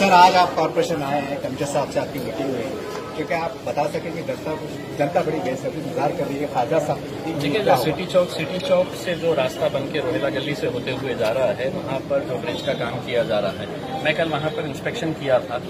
Sir, आज आप corporation आए हैं, कमिश्नर साहब से आपकी मीटिंग हुई, क्योंकि आप बता सकें कि जनता बड़ी बेसब्री इंतजार कर रही है ख्वाजा साहब। देखिए, सिटी चौक से जो रास्ता बन के रोहिला गली से होते हुए जा रहा है, वहाँ पर जो ब्रिज का काम किया जा रहा है, मैं कल वहाँ पर इंस्पेक्शन किया था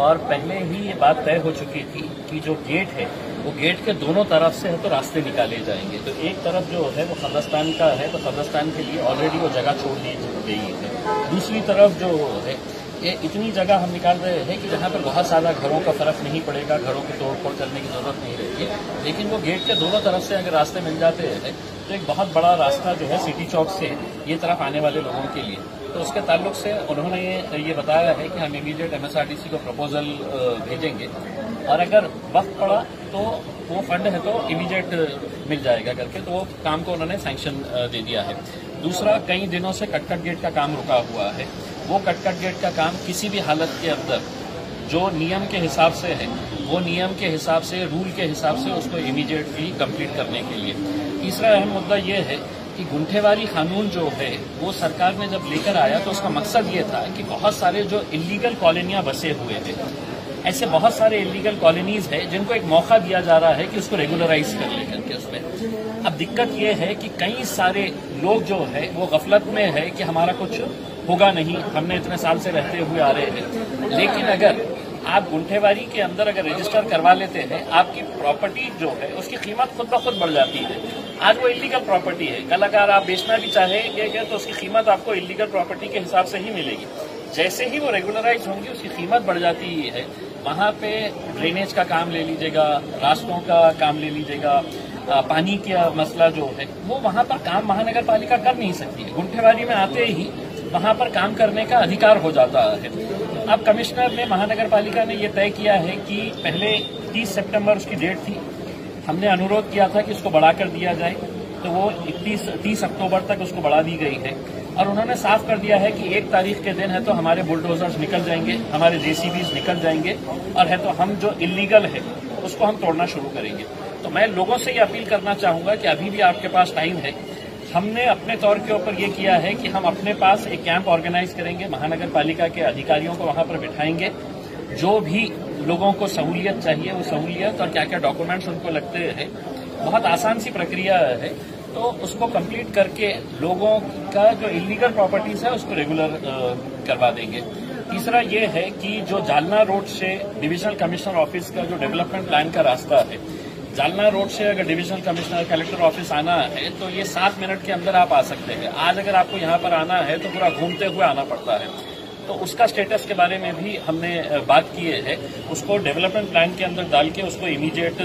और पहले ही ये बात तय हो चुकी थी कि जो गेट है वो गेट के दोनों तरफ से है तो रास्ते निकाले जाएंगे। तो एक तरफ जो है वो कब्रिस्तान का है, तो कब्रिस्तान के लिए ऑलरेडी वो जगह छोड़ दी गई है। दूसरी तरफ जो है ये इतनी जगह हम निकाल रहे हैं कि जहाँ पर बहुत सारा घरों का फर्क नहीं पड़ेगा, घरों की तोड़फोड़ करने की जरूरत नहीं रहेगी। लेकिन वो गेट के दोनों तरफ से अगर रास्ते मिल जाते हैं तो एक बहुत बड़ा रास्ता जो है सिटी चौक से ये तरफ आने वाले लोगों के लिए, तो उसके ताल्लुक से उन्होंने ये बताया है कि हम इमीडिएट MSRDC को प्रपोजल भेजेंगे और अगर वक्त पड़ा तो वो फंड है तो इमीडिएट मिल जाएगा करके, तो वो काम को उन्होंने सैंक्शन दे दिया है। दूसरा, कई दिनों से कटकट गेट का काम रुका हुआ है, वो कटकट गेट का काम किसी भी हालत के अंदर जो नियम के हिसाब से है वो नियम के हिसाब से, रूल के हिसाब से उसको इमीडिएटली कंप्लीट करने के लिए। तीसरा अहम मुद्दा ये है कि गुंठेवारी कानून जो है वो सरकार ने जब लेकर आया तो उसका मकसद ये था कि बहुत सारे जो इलीगल कॉलोनियां बसे हुए थे, ऐसे बहुत सारे इलीगल कॉलोनीज है जिनको एक मौका दिया जा रहा है कि उसको रेगुलराइज कर ले करके उसमें। अब दिक्कत ये है कि कई सारे लोग जो है वो गफलत में है कि हमारा कुछ होगा नहीं, हमने इतने साल से रहते हुए आ रहे हैं। लेकिन अगर आप गुंठेवारी के अंदर अगर रजिस्टर करवा लेते हैं, आपकी प्रॉपर्टी जो है उसकी कीमत खुद ब खुद बढ़ जाती है। आज वो इलीगल प्रॉपर्टी है, कल अगर आप बेचना भी चाहेंगे तो उसकी कीमत आपको इलीगल प्रॉपर्टी के हिसाब से ही मिलेगी। जैसे ही वो रेगुलराइज होंगी उसकी कीमत बढ़ जाती है। वहाँ पे ड्रेनेज का काम ले लीजिएगा, रास्तों का काम ले लीजिएगा, पानी का मसला जो है वो वहाँ पर काम महानगर पालिका कर नहीं सकती है। गुंठेवारी में आते ही वहाँ पर काम करने का अधिकार हो जाता है। अब कमिश्नर ने, महानगर पालिका ने ये तय किया है कि पहले 30 सितंबर उसकी डेट थी, हमने अनुरोध किया था कि उसको बढ़ाकर दिया जाए, तो वो 30 अक्टूबर तक उसको बढ़ा दी गई है। और उन्होंने साफ कर दिया है कि 1 तारीख के दिन है तो हमारे बुलडोजर्स निकल जाएंगे, हमारे JCBs निकल जाएंगे और है तो हम जो इलीगल है उसको हम तोड़ना शुरू करेंगे। तो मैं लोगों से ये अपील करना चाहूंगा कि अभी भी आपके पास टाइम है। हमने अपने तौर के ऊपर ये किया है कि हम अपने पास एक कैंप ऑर्गेनाइज करेंगे, महानगर पालिका के अधिकारियों को वहां पर बिठाएंगे, जो भी लोगों को सहूलियत चाहिए वो सहूलियत और क्या क्या डॉक्यूमेंट्स उनको लगते हैं, बहुत आसान सी प्रक्रिया है, तो उसको कंप्लीट करके लोगों का जो इलीगल प्रॉपर्टीज है उसको रेगुलर करवा देंगे। तीसरा ये है कि जो जालना रोड से डिविजनल कमिश्नर ऑफिस का जो डेवलपमेंट प्लान का रास्ता है, जालना रोड से अगर डिविजनल कमिश्नर कलेक्टर ऑफिस आना है तो ये 7 मिनट के अंदर आप आ सकते हैं। आज अगर आपको यहाँ पर आना है तो पूरा घूमते हुए आना पड़ता है, तो उसका स्टेटस के बारे में भी हमने बात की है। उसको डेवलपमेंट प्लान के अंदर डाल के उसको इमीडिएट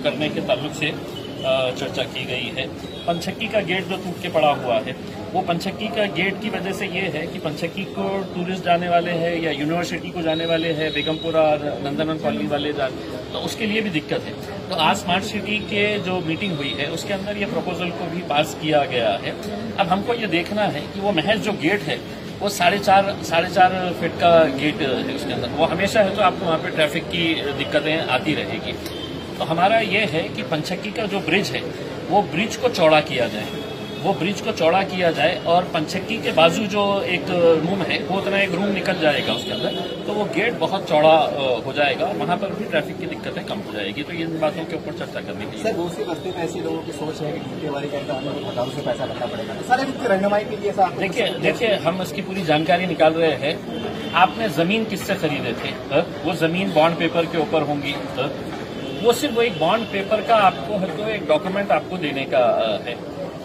करने के ताल्लुक से चर्चा की गई है। पंचक्की का गेट जो टूट के पड़ा हुआ है, वो पंचक्की का गेट की वजह से ये है कि पंचक्की को टूरिस्ट जाने वाले हैं या यूनिवर्सिटी को जाने वाले हैं, बेगमपुरा और नंदनवन कॉलोनी वाले तो उसके लिए भी दिक्कत है। तो आज स्मार्ट सिटी के जो मीटिंग हुई है उसके अंदर ये प्रपोजल को भी पास किया गया है। अब हमको ये देखना है कि वो महज जो गेट है वो 4.5 फीट का गेट है उसके अंदर, वो हमेशा है तो आपको वहाँ पे ट्रैफिक की दिक्कतें आती रहेगी। तो हमारा ये है कि पंचक्की का जो ब्रिज है वो ब्रिज को चौड़ा किया जाए, वो ब्रिज को चौड़ा किया जाए और पंचक्की के बाजू जो एक रूम है वो उतना एक रूम निकल जाएगा उसके अंदर, तो वो गेट बहुत चौड़ा हो जाएगा और वहाँ पर भी ट्रैफिक की दिक्कतें कम हो जाएगी। तो इन बातों के ऊपर चर्चा करने के लिए सर, दूसरी बस्ती में ऐसी लोगों की सोच है कि गुंठेवारी के अंदर हमें हजारों से पैसा लगना पड़ेगा, सर इनकी रहनुमाई के लिए देखिए हम इसकी पूरी जानकारी निकाल रहे हैं। आपने जमीन किससे खरीदे थे? वो जमीन बॉन्ड पेपर के ऊपर होंगी, वो सिर्फ वो एक बॉन्ड पेपर का आपको है तो एक डॉक्यूमेंट आपको देने का है।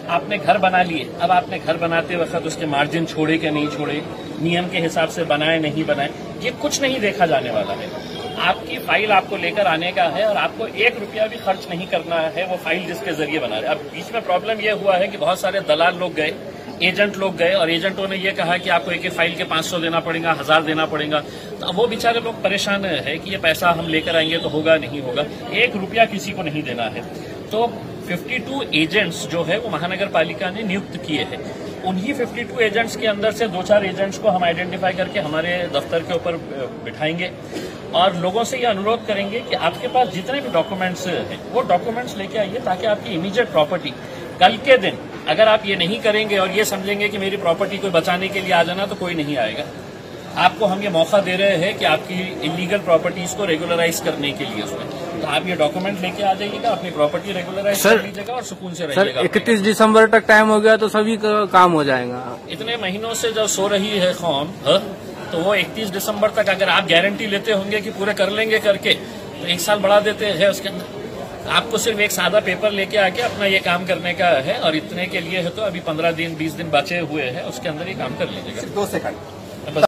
आपने घर बना लिए, अब आपने घर बनाते वक्त उसके मार्जिन छोड़े कि नहीं छोड़े, नियम के हिसाब से बनाए नहीं बनाए, ये कुछ नहीं देखा जाने वाला है। आपकी फाइल आपको लेकर आने का है और आपको 1 रुपया भी खर्च नहीं करना है वो फाइल जिसके जरिए बना रहे। अब बीच में प्रॉब्लम यह हुआ है कि बहुत सारे दलाल लोग गए, एजेंट लोग गए और एजेंटों ने ये कहा कि आपको एक फाइल के 500 देना पड़ेगा, 1000 देना पड़ेगा। तो वो बेचारे लोग परेशान है कि ये पैसा हम लेकर आएंगे तो होगा नहीं होगा, 1 रुपया किसी को नहीं देना है। तो 52 एजेंट्स जो है वो महानगर पालिका ने नियुक्त किए हैं। उन्हीं 52 एजेंट्स के अंदर से 2-4 एजेंट्स को हम आइडेंटिफाई करके हमारे दफ्तर के ऊपर बिठाएंगे और लोगों से ये अनुरोध करेंगे कि आपके पास जितने भी डॉक्यूमेंट्स हैं वो डॉक्यूमेंट्स लेके आइए, ताकि आपकी इमीडिएट प्रॉपर्टी कल के दिन अगर आप ये नहीं करेंगे और ये समझेंगे कि मेरी प्रॉपर्टी कोई बचाने के लिए आ जाना, तो कोई नहीं आएगा। आपको हम ये मौका दे रहे हैं कि आपकी इलीगल प्रॉपर्टीज को रेगुलराइज करने के लिए उसमें, तो आप ये डॉक्यूमेंट लेके आ जाइएगा, अपनी प्रॉपर्टी रेगुलराइज कर लीजिएगा और सुकून से रहिएगा। 31 दिसंबर तक टाइम हो गया तो सभी का काम हो जाएगा। इतने महीनों से जब सो रही है कौम, तो वो 31 दिसंबर तक अगर आप गारंटी लेते होंगे कि पूरे कर लेंगे करके, तो 1 साल बढ़ा देते हैं उसके अंदर। आपको सिर्फ एक सादा पेपर लेके आके अपना ये काम करने का है, और इतने के लिए है तो अभी 15 दिन 20 दिन बचे हुए हैं, उसके अंदर ये काम कर लीजिएगा। 2 सेकंड।